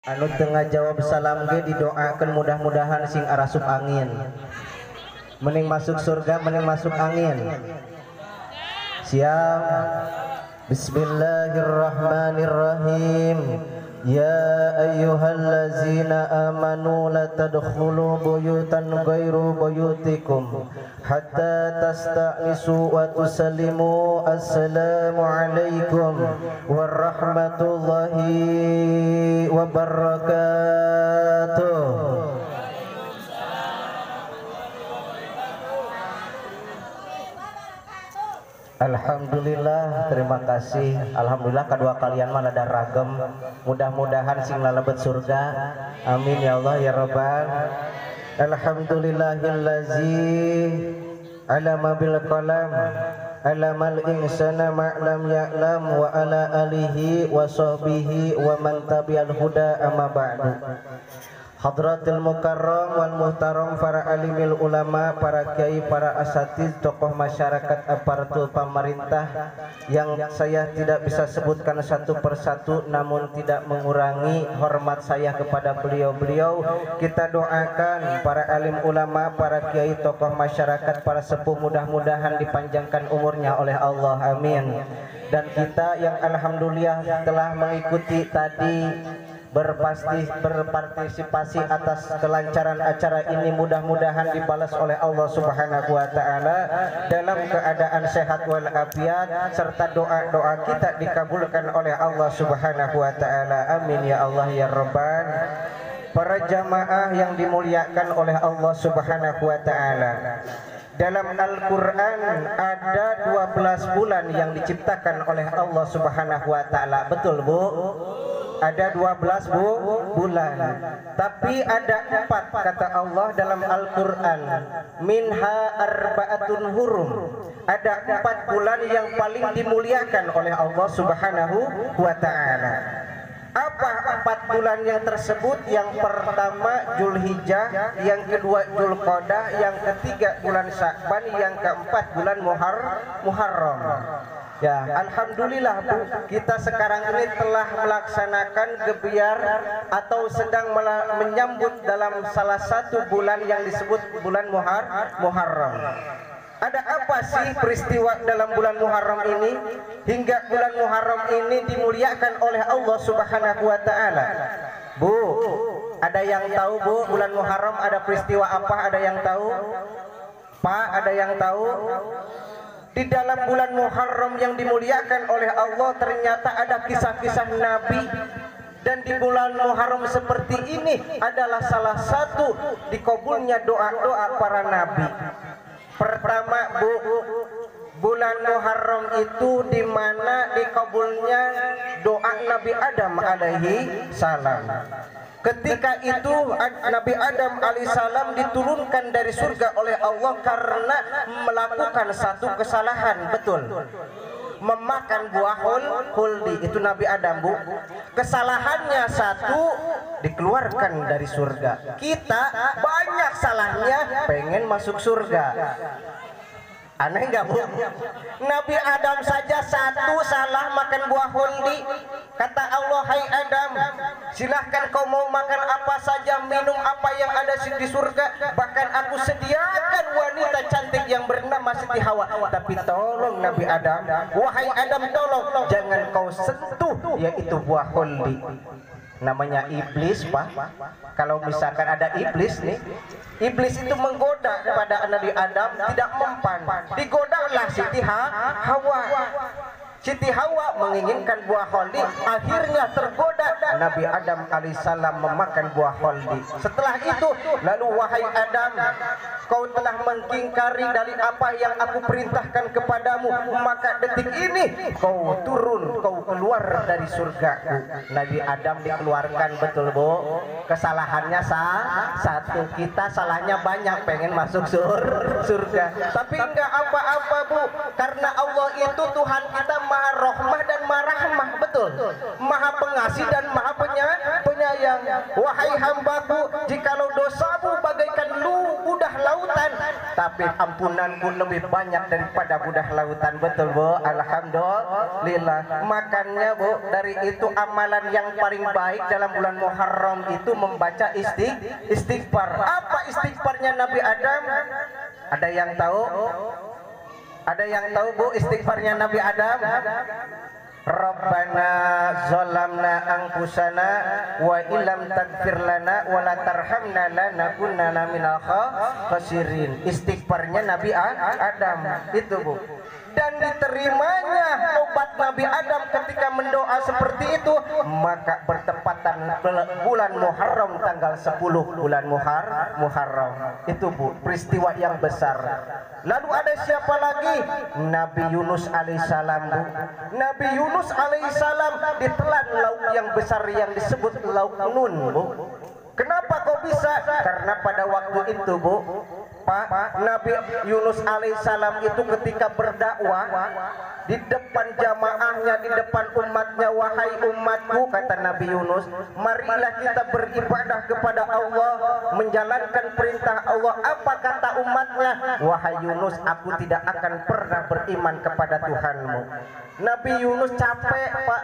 Anu tengah jawab salam ge didoakan mudah-mudahan sing arasup angin mending masuk surga mending masuk angin. Siap. Bismillahirrahmanirrahim. Ya ayyuhallazina amanu la tadkhulu buyutan ghairu buyutikum hatta tasta'nisu wa tusallimu. Assalamu alaikum warahmatullahi wabarakatuh. Alhamdulillah, terima kasih. Alhamdulillah kedua kalian mah ada ragam. Mudah-mudahan sing lalebet surga. Amin ya Allah ya Rabbal. Alhamdulillahillazi alama bil qalam alamal insana ma'lam ya'lam wa ala alihi wa sahbihi wa man tabi'al huda amma ba'du. Hadratil mukarram wal muhtaram, para alimil ulama, para kiai, para asatidz, tokoh masyarakat, aparatur pemerintah yang saya tidak bisa sebutkan satu persatu, namun tidak mengurangi hormat saya kepada beliau-beliau. Kita doakan para alim ulama, para kiai, tokoh masyarakat, para sepuh, mudah-mudahan dipanjangkan umurnya oleh Allah, amin. Dan kita yang alhamdulillah telah mengikuti tadi, berpartisipasi atas kelancaran acara ini, mudah-mudahan dibalas oleh Allah Subhanahu wa taala dalam keadaan sehat walafiat, serta doa-doa kita dikabulkan oleh Allah Subhanahu wa taala, amin ya Allah ya Rabbal. Para jamaah yang dimuliakan oleh Allah Subhanahu wa taala, dalam Al-Quran ada 12 bulan yang diciptakan oleh Allah Subhanahu wa taala. Betul Bu? Ada 12 bulan. Tapi ada 4 kata Allah dalam Al-Quran. Minha arba'atun hurum. Ada 4 bulan yang paling dimuliakan oleh Allah Subhanahu wa ta'ala. Apa 4 bulan yang tersebut? Yang pertama Zulhijjah, yang kedua Dzulqa'dah, yang ketiga bulan Sya'ban, yang keempat bulan Muharram. Ya, alhamdulillah Bu, kita sekarang ini telah melaksanakan gebiar atau sedang menyambut dalam salah satu bulan yang disebut bulan Muharram. Ada apa sih peristiwa dalam bulan Muharram ini hingga bulan Muharram ini dimuliakan oleh Allah Subhanahu wa taala? Bu, ada yang tahu Bu, bulan Muharram ada peristiwa apa? Ada yang tahu? Pak, ada yang tahu? Di dalam bulan Muharram yang dimuliakan oleh Allah ternyata ada kisah-kisah Nabi. Dan di bulan Muharram seperti ini adalah salah satu dikabulnya doa-doa para Nabi. Pertama Bu, bulan Muharram itu di mana dikabulnya doa Nabi Adam alaihi salam. Ketika itu Nabi Adam alaihissalam diturunkan dari surga oleh Allah karena melakukan satu kesalahan. Betul, memakan buah khuldi. Itu Nabi Adam Bu. Kesalahannya satu, dikeluarkan dari surga. Kita banyak salahnya pengen masuk surga. Aneh nggak Bu? Nabi Adam saja satu salah makan buah khuldi. Kata Allah, hai Adam, silahkan kau mau makan apa saja, minum apa yang ada di surga. Bahkan aku sediakan wanita cantik yang bernama Siti Hawa. Tapi tolong Nabi Adam, wahai Adam, tolong jangan kau sentuh yaitu buah khuldi. Namanya iblis Pak. Kalau misalkan ada iblis nih, iblis itu menggoda kepada Nabi Adam, tidak mempan. Digodalah Siti Hawa. Siti Hawa menginginkan buah khuldi, akhirnya tergoda. Nabi Adam alaihissalam memakan buah khuldi. Setelah itu, lalu wahai Adam, kau telah mengingkari dari apa yang aku perintahkan kepadamu, maka detik ini kau turun, kau keluar dari surgaku. Nabi Adam dikeluarkan, betul Bu. Kesalahannya satu, kita salahnya banyak, pengen masuk surga. Tapi enggak apa-apa Bu, karena Allah itu Tuhan kita maha rahmah dan maha rahmah. Betul, maha pengasih dan maha penyayang. Wahai hambaku, jikalau dosamu bagaikan ludah lautan, tapi ampunanku lebih banyak daripada budah lautan. Betul Bu? Alhamdulillah. Makanya Bu, dari itu amalan yang paling baik dalam bulan Muharram itu membaca istighfar. Apa istighfarnya Nabi Adam? Ada yang tahu? Ada yang tahu Bu istighfarnya Nabi Adam? Rabbana zalamna anfusana wa illam taghfir lana wa la tarhamna lanakunanna minal khasirin. Istighfarnya Nabi Adam itu Bu. Dan diterimanya tobat Nabi Adam ketika mendoa seperti itu, maka bertepatan bulan Muharram tanggal 10 bulan Muharram. Itu Bu, peristiwa yang besar. Lalu ada siapa lagi? Nabi Yunus alaihissalam Bu. Nabi Yunus alaihissalam ditelan laut yang besar yang disebut laut Nun Bu. Kenapa kok bisa? Karena pada waktu itu Bu, Pak, Nabi Yunus alaihissalam itu ketika berdakwah di depan jamaahnya, di depan umatnya, wahai umatku, kata Nabi Yunus, marilah kita beribadah kepada Allah, menjalankan perintah Allah. Apa kata umatnya? Wahai Yunus, aku tidak akan pernah beriman kepada Tuhanmu. Nabi Yunus capek Pak,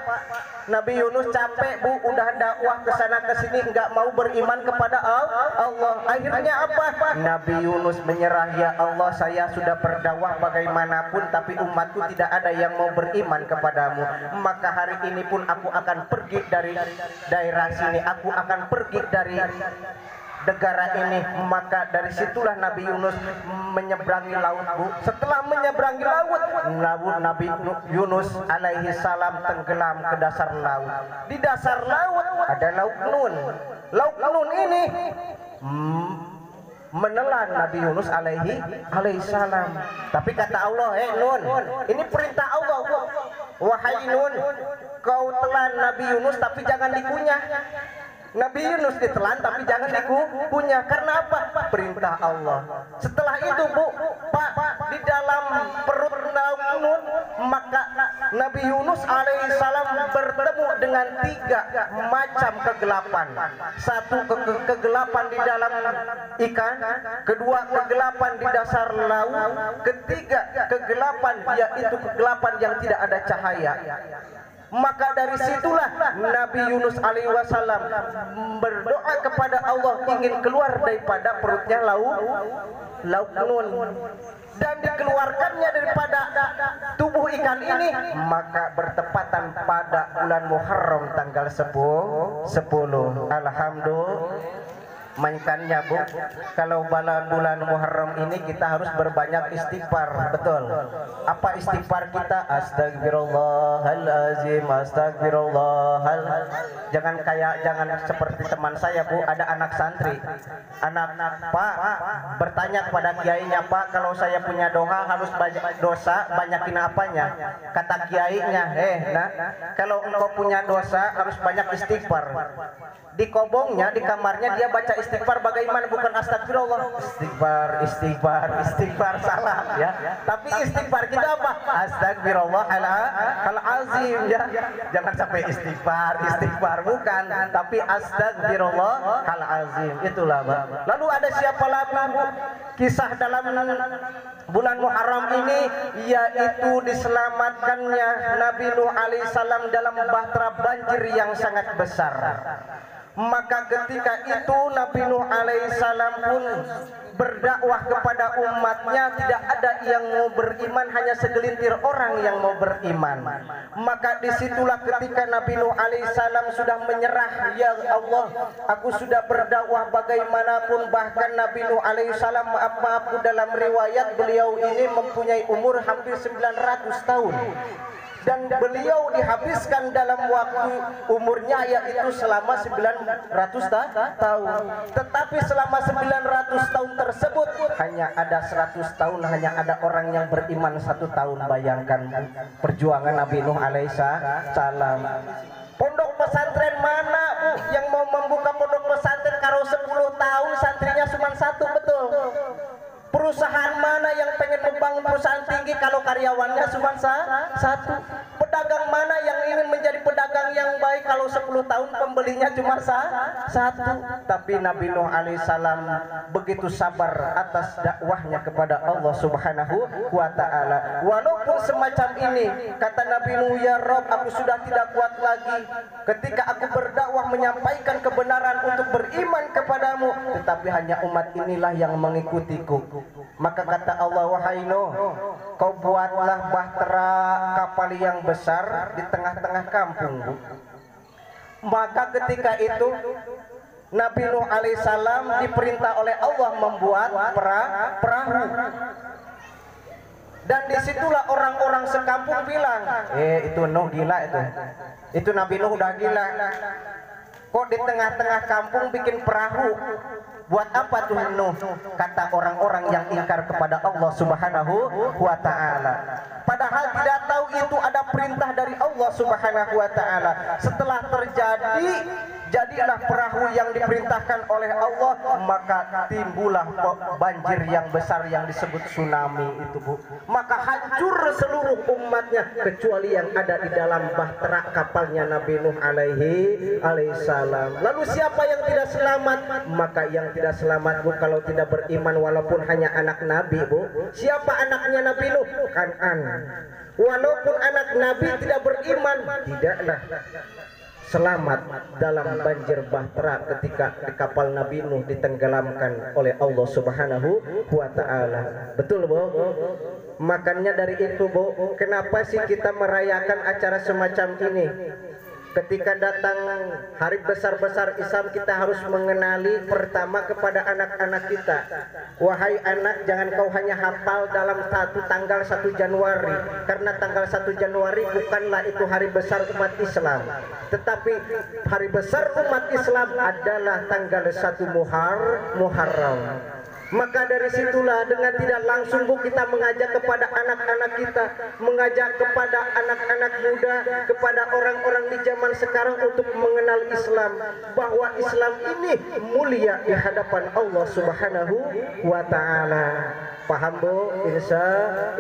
Nabi Yunus capek Bu, udah dakwah ke sana ke sini enggak mau beriman kepada Allah. Akhirnya apa? Nabi Yunus menyerah, ya Allah, saya sudah berdakwah bagaimanapun tapi umatku tidak ada yang mau beriman kepadamu. Maka hari ini pun aku akan pergi dari daerah sini, aku akan pergi dari negara ini. Maka dari situlah Nabi Yunus menyeberangi laut Bu. Setelah menyeberangi laut, Nabi Yunus alaihi salam tenggelam ke dasar laut. Di dasar laut ada laut Nun. Laut Nun ini menelan Nabi Yunus alaihi salam. Tapi kata Allah, Nun, ini perintah Allah, wahai Nun, kau telan Nabi Yunus tapi jangan dikunyah. Nabi Yunus ditelan tapi jangan dikunyah. Karena apa? Perintah Allah. Setelah itu Bu, Pak, di dalam perut laut Nun, maka Nabi Yunus alaihissalam bertemu dengan 3 macam kegelapan. Satu kegelapan di dalam ikan, kedua kegelapan di dasar laut, ketiga kegelapan yaitu kegelapan yang tidak ada cahaya. Maka dari situlah Nabi Yunus alaihi wasallam berdoa kepada Allah ingin keluar daripada perutnya laut Nun, dan dikeluarkannya daripada tubuh ikan ini, maka bertepatan pada bulan Muharram tanggal 10. Alhamdulillah. Mainkannya Bu, kalau bulan Muharram ini kita harus berbanyak istighfar. Betul. Apa istighfar kita? Astagfirullahalazim, jangan seperti teman saya Bu, ada anak santri, anak Pak bertanya kepada kiainya, Pak, kalau saya punya harus dosa banyakin apanya? Kata kiainya, nak, kalau engkau punya dosa harus banyak istighfar. Di kobongnya, di kamarnya dia baca istighfar bagaimana? Bukan astagfirullah, istighfar salah ya. Tapi istighfar kita apa? Astagfirullahalazim ya. Jangan sampai istighfar bukan, tapi astagfirullahalazim. Itulah Pak. Lalu ada siapa lagi Bu? Kisah dalam bulan Muharram ini yaitu diselamatkannya Nabi Nuh alaihissalam dalam bahtera banjir yang sangat besar. Maka ketika itu Nabi Nuh alaihissalam pun berdakwah kepada umatnya, tidak ada yang mau beriman, hanya segelintir orang yang mau beriman. Maka disitulah ketika Nabi Nuh alaihissalam sudah menyerah, ya Allah, aku sudah berdakwah bagaimanapun. Bahkan Nabi Nuh alaihissalam, maaf dalam riwayat beliau ini mempunyai umur hampir 900 tahun. Dan beliau dihabiskan dalam waktu umurnya yaitu selama 900 tahun. Tetapi selama 900 tahun tersebut hanya ada 100 tahun, hanya ada orang yang beriman 1 tahun. Bayangkan perjuangan Nabi Nuh alaihissalam. Pondok pesantren mana Bu yang mau membuka pondok pesantren kalau 10 tahun santrinya cuma 1? Betul. Perusahaan mana yang pengen membangun perusahaan tinggi kalau karyawannya cuma 1? Pedagang mana yang ingin menjadi pedagang yang baik kalau 10 tahun pembelinya cuma satu. Tapi Nabi Nuh alaihissalam begitu sabar atas dakwahnya kepada Allah Subhanahu wa ta'ala. Walaupun semacam ini, kata Nabi Nuh, ya Rob, aku sudah tidak kuat lagi ketika aku berdakwah menyampaikan kebenaran untuk beriman kepadamu, tetapi hanya umat inilah yang mengikutiku. Maka kata Allah, wahai Nuh, kau buatlah bahtera kapal yang besar di tengah-tengah kampung. Maka ketika itu Nabi Nuh alaihissalam diperintah oleh Allah membuat perahu. Dan disitulah orang-orang sekampung bilang, itu Nuh gila itu Nabi Nuh udah gila. Kok di tengah-tengah kampung bikin perahu? Buat apa tuh Nuh? Kata orang-orang yang ingkar kepada Allah Subhanahu wa ta'ala. Padahal tidak tahu itu ada perintah dari Allah Subhanahu wa ta'ala. Setelah terjadi, jadilah perahu yang diperintahkan oleh Allah, maka timbullah banjir yang besar yang disebut tsunami itu, Bu. Maka hancur seluruh umatnya kecuali yang ada di dalam bahtera kapalnya Nabi Nuh alaihissalam. Lalu siapa yang tidak selamat? Maka yang tidak selamat, Bu, kalau tidak beriman walaupun hanya anak Nabi, Bu. Siapa anaknya Nabi Nuh? Kanan. Walaupun anak Nabi tidak beriman, tidaklah selamat dalam banjir bahtera ketika di kapal Nabi Nuh ditenggelamkan oleh Allah Subhanahu wa ta'ala. Betul, Bu? Makanya dari itu, Bu, kenapa sih kita merayakan acara semacam ini? Ketika datang hari besar-besar Islam, kita harus mengenali pertama kepada anak-anak kita. Wahai anak, jangan kau hanya hafal dalam tanggal 1 Januari, karena tanggal 1 Januari bukanlah itu hari besar umat Islam. Tetapi hari besar umat Islam adalah tanggal 1 Muharram. Maka dari situlah dengan tidak langsung, Bu, kita mengajak kepada anak-anak kita, mengajak kepada anak-anak muda, kepada orang-orang di zaman sekarang untuk mengenal Islam, bahwa Islam ini mulia di hadapan Allah Subhanahu wa ta'ala. Paham, Bu?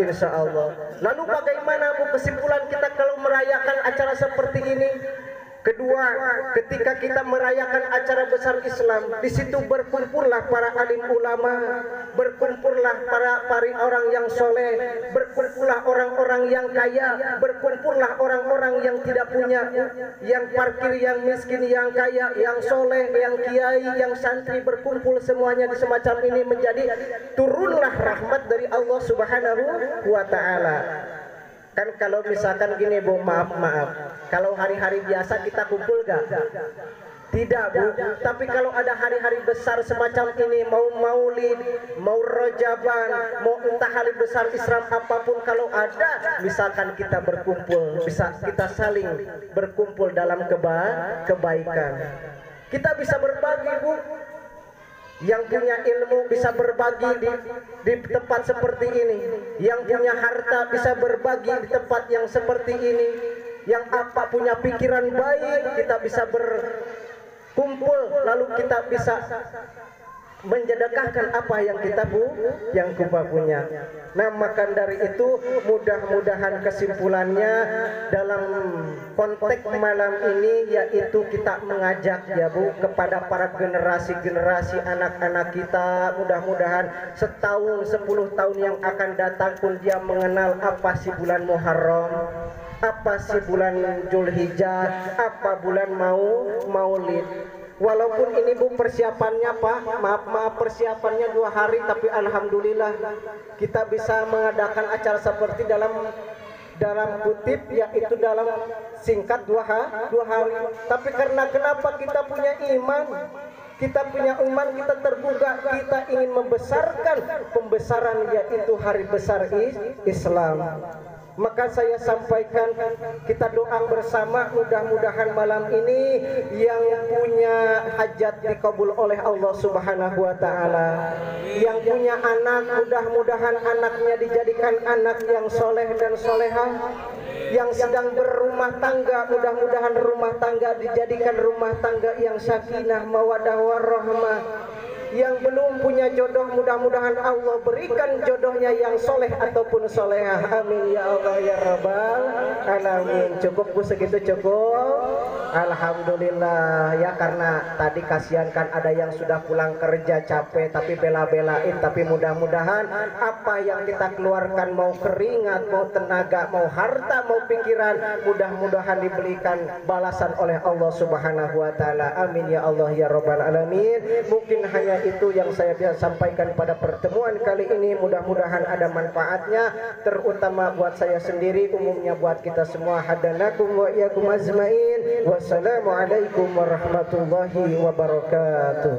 Insya Allah. Lalu bagaimana, Bu, kesimpulan kita kalau merayakan acara seperti ini? Kedua, ketika kita merayakan acara besar Islam, di situ berkumpullah para alim ulama, berkumpullah para orang yang soleh, berkumpullah orang-orang yang kaya, berkumpullah orang-orang yang tidak punya, yang parkir, yang miskin, yang kaya, yang soleh, yang kiai, yang santri, berkumpul semuanya di semacam ini, menjadi turunlah rahmat dari Allah Subhanahu wa ta'ala. Kan kalau misalkan gini, Bu, maaf, kalau hari-hari biasa kita kumpul gak? Tidak, Bu. Tapi kalau ada hari-hari besar semacam ini, mau maulid, mau rojaban, mau entah hari besar Islam apapun, kalau ada, misalkan kita berkumpul, bisa kita saling berkumpul dalam kebaikan. Kita bisa berbagi, Bu. Yang punya ilmu bisa berbagi di tempat seperti ini. Yang punya harta bisa berbagi di tempat yang seperti ini. Yang apa punya pikiran baik, kita bisa berkumpul, lalu kita bisa menjedekahkan apa yang kita punya. Nah, maka dari itu mudah-mudahan kesimpulannya dalam konteks malam ini yaitu kita mengajak, ya, Bu, kepada para generasi anak-anak kita, mudah-mudahan setahun 10 tahun yang akan datang pun dia mengenal apa sih bulan Muharram, apa sih bulan Zulhijjah, apa bulan Maulid. Walaupun ini, Bu, persiapannya, Pak, maaf persiapannya 2 hari, tapi alhamdulillah kita bisa mengadakan acara seperti dalam kutip, yaitu dalam singkat 2 hari. Tapi karena kenapa kita punya iman, kita tergugah, kita ingin membesarkan pembesaran yaitu hari besar Islam. Maka saya sampaikan, kita doa bersama, mudah-mudahan malam ini yang punya hajat dikabul oleh Allah Subhanahu wa ta'ala. Yang punya anak, mudah-mudahan anaknya dijadikan anak yang soleh dan solehah. Yang sedang berumah tangga, mudah-mudahan rumah tangga dijadikan rumah tangga yang sakinah, mawaddah warahmah. Yang belum punya jodoh, mudah-mudahan Allah berikan jodohnya yang soleh ataupun solehah. Amin ya Allah ya Rabbal alamin. Cukup, Bu, segitu cukup. Alhamdulillah ya, karena tadi kasihan kan ada yang sudah pulang kerja capek tapi bela-belain, tapi mudah-mudahan apa yang kita keluarkan, mau keringat, mau tenaga, mau harta, mau pikiran, mudah-mudahan diberikan balasan oleh Allah Subhanahu wa taala. Amin ya Allah ya rabbal alamin. Mungkin hanya itu yang saya bisa sampaikan pada pertemuan kali ini, mudah-mudahan ada manfaatnya, terutama buat saya sendiri, umumnya buat kita semua. Hadanakum wa iyyakum ajmain. Wassalamualaikum warahmatullahi wabarakatuh.